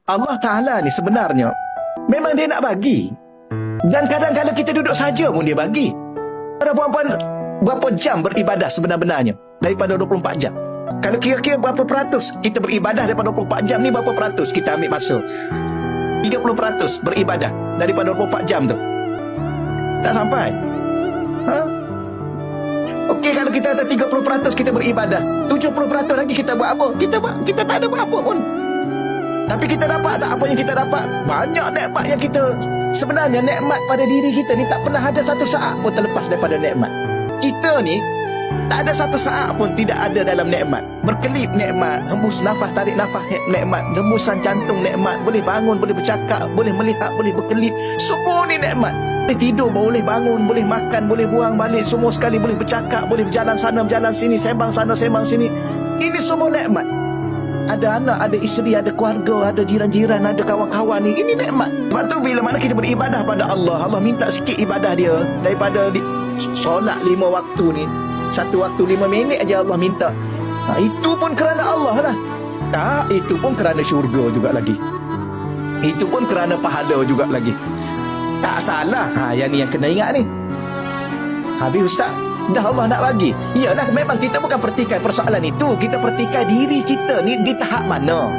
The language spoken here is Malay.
Allah Ta'ala ni sebenarnya memang dia nak bagi. Dan kadang-kadang kita duduk saja pun dia bagi. Ada puan-puan berapa jam beribadah sebenar-benarnya daripada 24 jam? Kalau kira-kira berapa peratus kita beribadah daripada 24 jam ni, berapa peratus kita ambil masa? 30% beribadah daripada 24 jam tu. Tak sampai. Ha? Okey, kalau kita kata 30% kita beribadah, 70% lagi kita buat apa? Kita tak ada buat apa pun. Tapi kita dapat tak apa yang kita dapat? Banyak nikmat yang kita, sebenarnya nikmat pada diri kita ni tak pernah ada satu saat pun terlepas daripada nikmat. Kita ni tak ada satu saat pun tidak ada dalam nikmat. Berkelip nikmat, hembus nafas, tarik nafas nikmat, hembusan jantung nikmat, boleh bangun, boleh bercakap, boleh melihat, boleh berkelip, semua ni nikmat. Boleh tidur, boleh bangun, boleh makan, boleh buang balik, semua sekali boleh bercakap, boleh berjalan sana, berjalan sini, sembang sana, sembang sini. Ini semua nikmat. Ada anak, ada isteri, ada keluarga, ada jiran-jiran, ada kawan-kawan ni. Ini nikmat. Sebab tu bila mana kita beribadah pada Allah, Allah minta sikit ibadah dia daripada solat 5 waktu ni. 1 waktu 5 minit aja Allah minta. Itu pun kerana Allah lah. Tak, itu pun kerana syurga juga lagi. Itu pun kerana pahala juga lagi. Tak salah. Yang ni yang kena ingat ni. Habis Ustaz, dah Allah nak bagi. Iyalah, memang kita bukan pertikai persoalan itu. Kita pertikai diri kita ni di tahap mana.